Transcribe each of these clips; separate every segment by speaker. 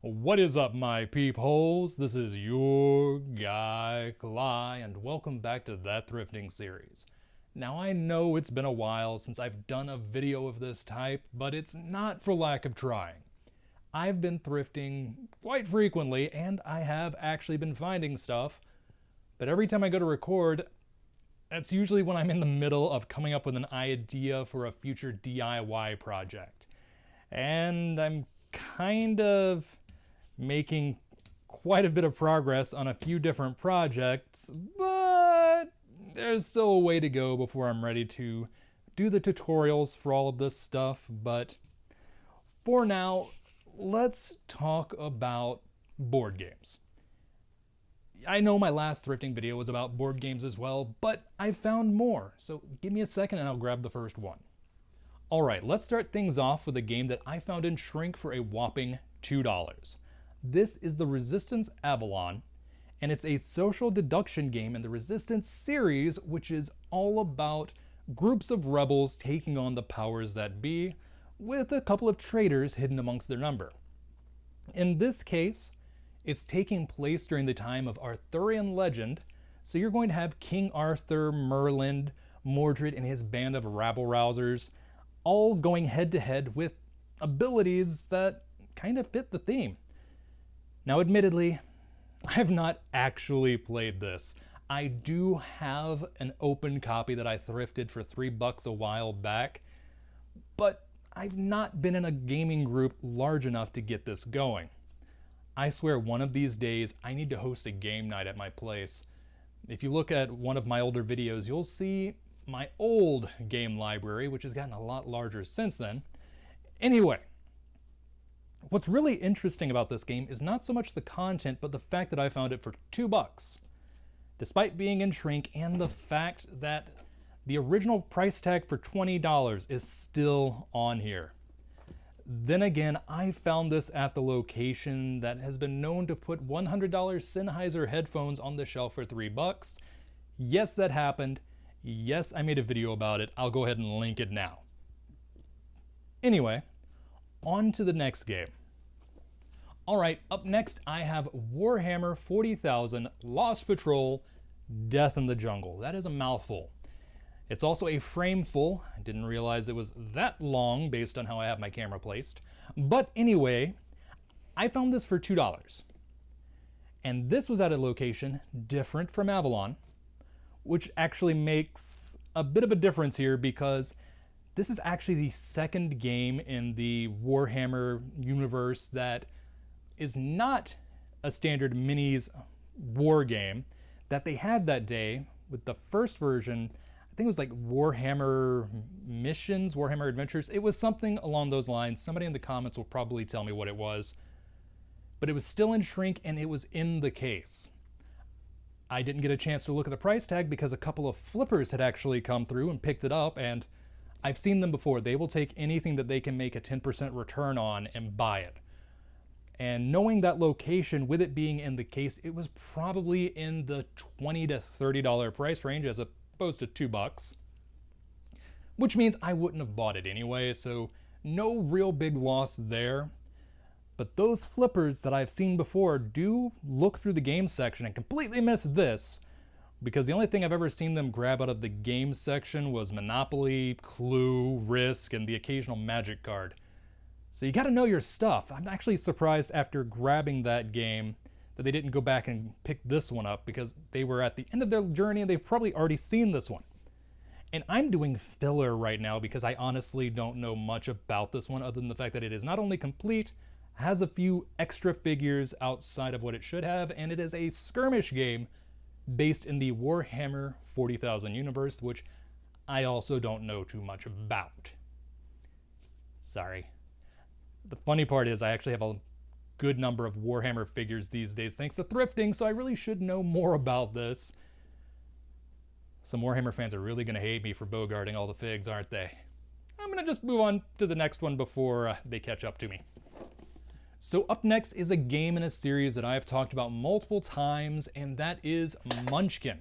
Speaker 1: What is up, my peepholes? This is your guy, Cly, and welcome back to That Thrifting Series. Now, I know it's been a while since I've done a video of this type, but it's not for lack of trying. I've been thrifting quite frequently, and I have actually been finding stuff, but every time I go to record, that's usually when I'm in the middle of coming up with an idea for a future DIY project. And I'm kind of making quite a bit of progress on a few different projects, but there's still a way to go before I'm ready to do the tutorials for all of this stuff. But for now, let's talk about board games. I know my last thrifting video was about board games as well, but I found more, so give me a second and I'll grab the first one. Alright, let's start things off with a game that I found in Shrink for a whopping $2. This is the Resistance Avalon, and it's a social deduction game in the Resistance series, which is all about groups of rebels taking on the powers that be, with a couple of traitors hidden amongst their number. In this case, it's taking place during the time of Arthurian legend, so you're going to have King Arthur, Merlin, Mordred, and his band of rabble-rousers, all going head-to-head with abilities that kind of fit the theme. Now, admittedly, I have not actually played this. I do have an open copy that I thrifted for $3 a while back, but I've not been in a gaming group large enough to get this going. I swear one of these days I need to host a game night at my place. If you look at one of my older videos, you'll see my old game library, which has gotten a lot larger since then. Anyway, what's really interesting about this game is not so much the content, but the fact that I found it for $2. Despite being in Shrink, and the fact that the original price tag for $20 is still on here. Then again, I found this at the location that has been known to put $100 Sennheiser headphones on the shelf for $3. Yes, that happened. Yes, I made a video about it. I'll go ahead and link it now. Anyway, on to the next game. Alright, up next I have Warhammer 40,000 Lost Patrol Death in the Jungle. That is a mouthful. It's also a frame full. I didn't realize it was that long based on how I have my camera placed. But anyway, I found this for $2. And this was at a location different from Avalon, which actually makes a bit of a difference here because this is actually the second game in the Warhammer universe that is not a standard minis war game that they had that day. With the first version, I think it was like Warhammer Missions, Warhammer Adventures. It was something along those lines. Somebody in the comments will probably tell me what it was. But it was still in Shrink and it was in the case. I didn't get a chance to look at the price tag because a couple of flippers had actually come through and picked it up, and I've seen them before. They will take anything that they can make a 10% return on and buy it. And knowing that location, with it being in the case, it was probably in the $20 to $30 price range as opposed to $2. Which means I wouldn't have bought it anyway, so no real big loss there. But those flippers that I've seen before do look through the game section and completely miss this, because the only thing I've ever seen them grab out of the game section was Monopoly, Clue, Risk, and the occasional Magic card. So you gotta know your stuff. I'm actually surprised after grabbing that game that they didn't go back and pick this one up, because they were at the end of their journey and they've probably already seen this one. And I'm doing filler right now because I honestly don't know much about this one other than the fact that it is not only complete, has a few extra figures outside of what it should have, and it is a skirmish game based in the Warhammer 40,000 universe, which I also don't know too much about. Sorry. The funny part is I actually have a good number of Warhammer figures these days thanks to thrifting, so I really should know more about this. Some Warhammer fans are really going to hate me for bogarting all the figs, aren't they? I'm going to just move on to the next one before they catch up to me. So up next is a game in a series that I've talked about multiple times, and that is Munchkin.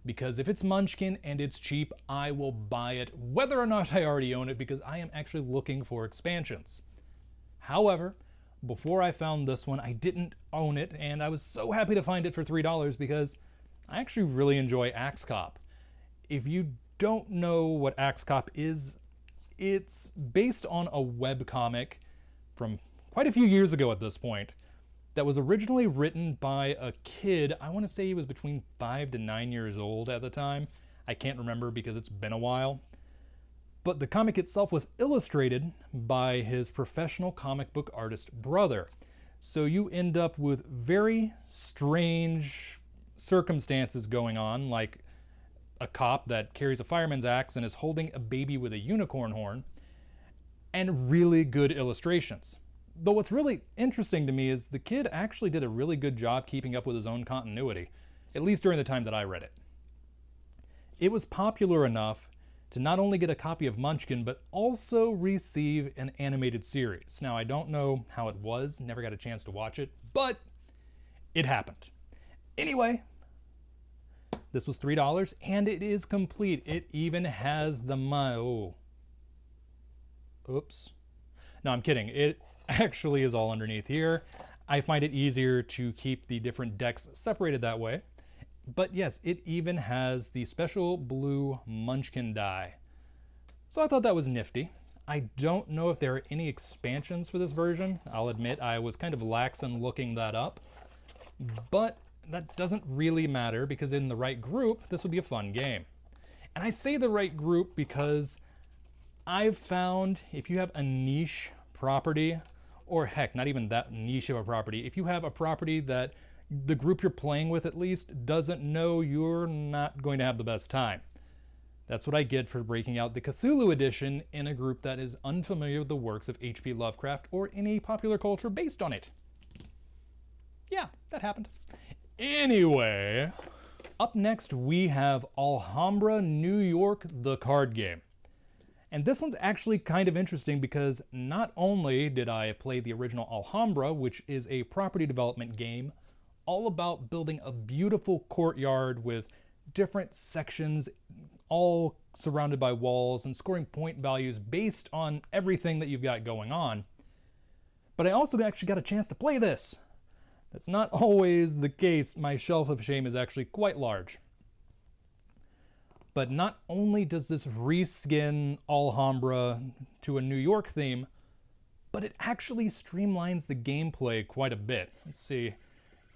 Speaker 1: Because if it's Munchkin and it's cheap, I will buy it, whether or not I already own it, because I am actually looking for expansions. However, before I found this one, I didn't own it, and I was so happy to find it for $3 because I actually really enjoy Axe Cop. If you don't know what Axe Cop is, it's based on a webcomic from quite a few years ago at this point that was originally written by a kid. I want to say he was between 5 to 9 years old at the time. I can't remember because it's been a while. But the comic itself was illustrated by his professional comic book artist brother. So you end up with very strange circumstances going on, like a cop that carries a fireman's axe and is holding a baby with a unicorn horn, and really good illustrations. Though what's really interesting to me is the kid actually did a really good job keeping up with his own continuity, at least during the time that I read it. It was popular enough to not only get a copy of Munchkin, but also receive an animated series. Now, I don't know how it was, never got a chance to watch it, but it happened. Anyway, this was $3, and it is complete. It even has the oops. No, I'm kidding. It actually is all underneath here. I find it easier to keep the different decks separated that way. But yes, it even has the special blue Munchkin die. So I thought that was nifty. I don't know if there are any expansions for this version. I'll admit I was kind of lax in looking that up. But that doesn't really matter because in the right group, this would be a fun game. And I say the right group because I've found if you have a niche property, or heck, not even that niche of a property, if you have a property that the group you're playing with at least doesn't know, you're not going to have the best time. That's what I get for breaking out the Cthulhu edition in a group that is unfamiliar with the works of H.P. Lovecraft or any popular culture based on it. Yeah, that happened. Anyway, up next we have Alhambra, New York, the card game. And this one's actually kind of interesting because not only did I play the original Alhambra, which is a property development game all about building a beautiful courtyard with different sections all surrounded by walls and scoring point values based on everything that you've got going on, but I also actually got a chance to play this. That's not always the case. My shelf of shame is actually quite large. But not only does this reskin Alhambra to a New York theme, but it actually streamlines the gameplay quite a bit. Let's see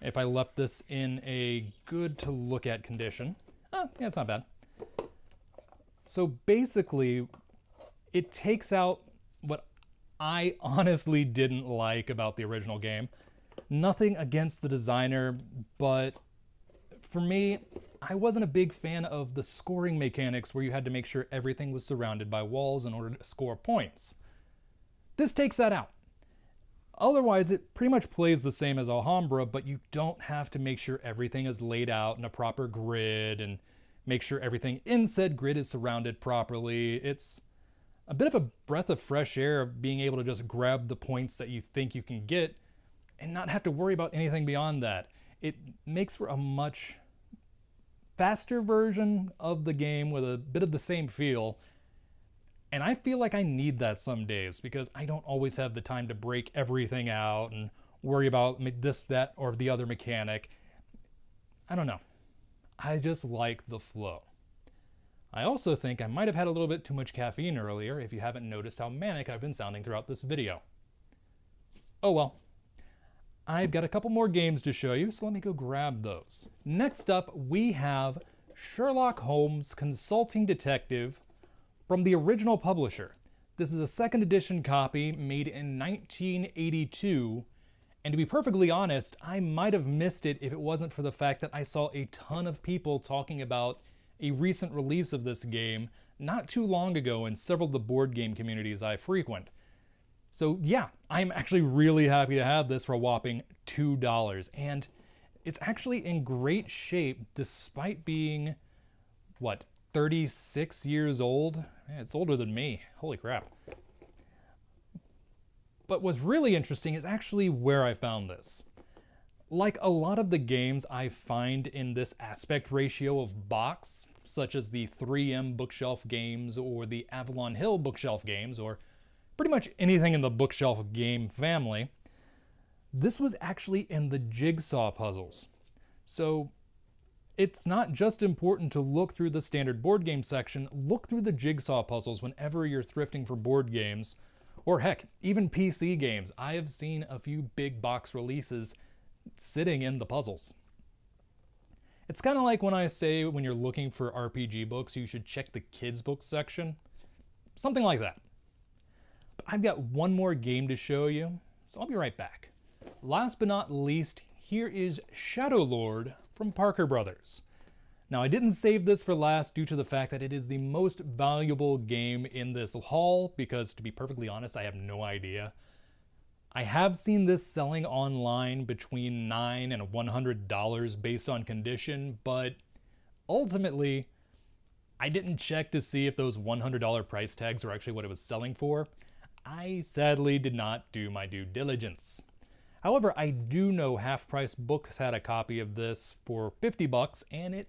Speaker 1: if I left this in a good to look at condition. Yeah, it's not bad. So basically, it takes out what I honestly didn't like about the original game. Nothing against the designer, but for me, I wasn't a big fan of the scoring mechanics where you had to make sure everything was surrounded by walls in order to score points. This takes that out. Otherwise, it pretty much plays the same as Alhambra, but you don't have to make sure everything is laid out in a proper grid and make sure everything in said grid is surrounded properly. It's a bit of a breath of fresh air of being able to just grab the points that you think you can get and not have to worry about anything beyond that. It makes for a much faster version of the game with a bit of the same feel. And I feel like I need that some days because I don't always have the time to break everything out and worry about this, that, or the other mechanic. I don't know. I just like the flow. I also think I might have had a little bit too much caffeine earlier if you haven't noticed how manic I've been sounding throughout this video. Oh well. I've got a couple more games to show you, so let me go grab those. Next up, we have Sherlock Holmes Consulting Detective from the original publisher. This is a second edition copy made in 1982, and to be perfectly honest, I might have missed it if it wasn't for the fact that I saw a ton of people talking about a recent release of this game not too long ago in several of the board game communities I frequent. So yeah, I'm actually really happy to have this for a whopping $2, and it's actually in great shape despite being, 36 years old? Man, it's older than me, holy crap. But what's really interesting is actually where I found this. Like a lot of the games I find in this aspect ratio of box, such as the 3M bookshelf games or the Avalon Hill bookshelf games, or pretty much anything in the bookshelf game family, This was actually in the jigsaw puzzles. So it's not just important to look through the standard board game section, look through the jigsaw puzzles whenever you're thrifting for board games, or heck, even PC games. I have seen a few big box releases sitting in the puzzles. It's kind of like when I say when you're looking for RPG books, you should check the kids' books section. Something like that. But I've got one more game to show you, so I'll be right back. Last but not least, here is Shadowlord from Parker Brothers. Now, I didn't save this for last due to the fact that it is the most valuable game in this haul, because to be perfectly honest, I have no idea. I have seen this selling online between $9 and $100 based on condition, but ultimately, I didn't check to see if those $100 price tags are actually what it was selling for. I sadly did not do my due diligence. However, I do know Half Price Books had a copy of this for $50, and it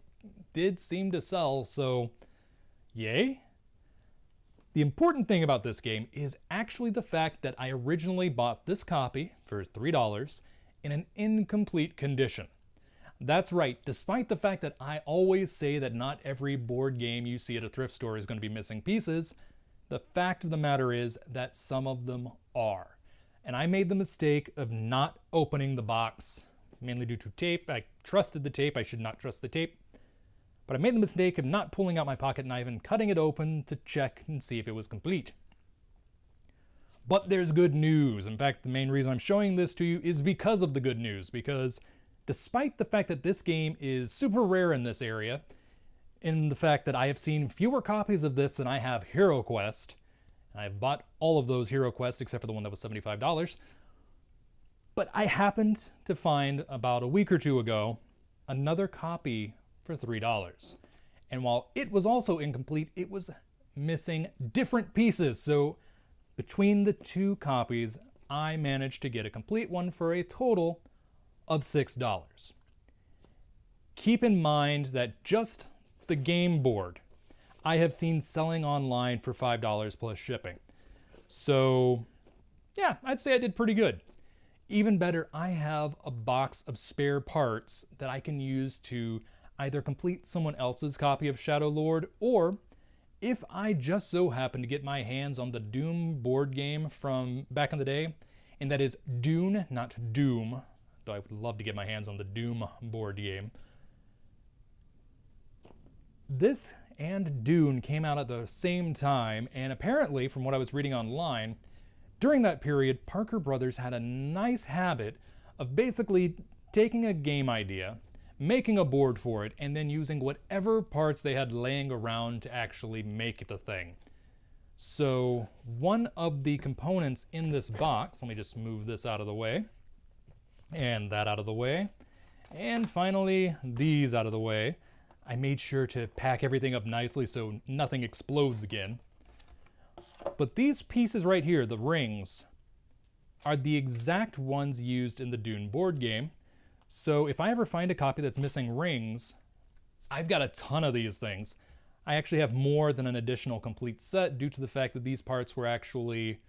Speaker 1: did seem to sell, so yay. The important thing about this game is actually the fact that I originally bought this copy for $3 in an incomplete condition. That's right, despite the fact that I always say that not every board game you see at a thrift store is going to be missing pieces, the fact of the matter is that some of them are. And I made the mistake of not opening the box, mainly due to tape. I trusted the tape, I should not trust the tape. But I made the mistake of not pulling out my pocket knife and cutting it open to check and see if it was complete. But there's good news. In fact, the main reason I'm showing this to you is because of the good news, because despite the fact that this game is super rare in this area, in the fact that I have seen fewer copies of this than I have Hero Quest, I've bought all of those Hero Quests except for the one that was $75, but I happened to find about a week or two ago another copy for $3. And while it was also incomplete, it was missing different pieces. So between the two copies, I managed to get a complete one for a total of $6. Keep in mind that just the game board I have seen selling online for $5 plus shipping. So yeah, I'd say I did pretty good. Even better, I have a box of spare parts that I can use to either complete someone else's copy of Shadowlord, or if I just so happen to get my hands on the Doom board game from back in the day, and that is Dune, not Doom, though I would love to get my hands on the Doom board game. This and Dune came out at the same time, and apparently, from what I was reading online, during that period, Parker Brothers had a nice habit of basically taking a game idea, making a board for it, and then using whatever parts they had laying around to actually make the thing. So one of the components in this box, let me just move this out of the way, and that out of the way, and finally these out of the way. I made sure to pack everything up nicely so nothing explodes again. But these pieces right here, the rings, are the exact ones used in the Dune board game. So if I ever find a copy that's missing rings, I've got a ton of these things. I actually have more than an additional complete set due to the fact that these parts were actually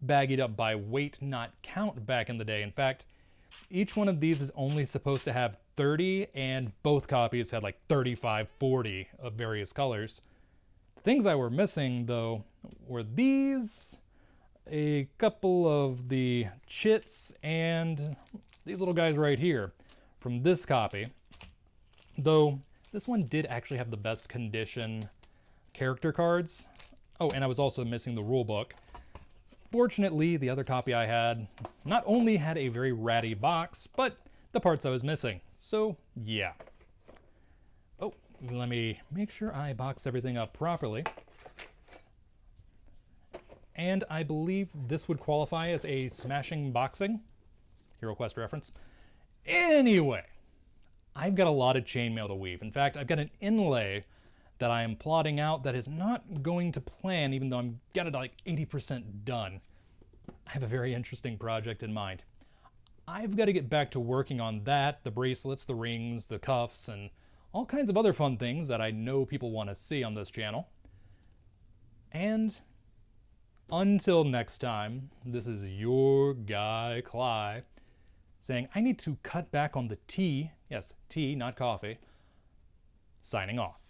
Speaker 1: baggied up by weight, not count back in the day. In fact, each one of these is only supposed to have 30, and both copies had like 35, 40 of various colors. The things I were missing, though, were these, a couple of the chits, and these little guys right here from this copy. Though, this one did actually have the best condition character cards. Oh, and I was also missing the rule book. Fortunately, the other copy I had not only had a very ratty box, but the parts I was missing. So, yeah. Oh, let me make sure I box everything up properly. And I believe this would qualify as a smashing boxing. Hero Quest reference. Anyway, I've got a lot of chainmail to weave. In fact, I've got an inlay that I am plotting out that is not going to plan, even though I'm got it like 80% done. I have a very interesting project in mind. I've got to get back to working on that, the bracelets, the rings, the cuffs, and all kinds of other fun things that I know people want to see on this channel. And until next time, this is your guy, Cly, saying I need to cut back on the tea, yes, tea, not coffee, signing off.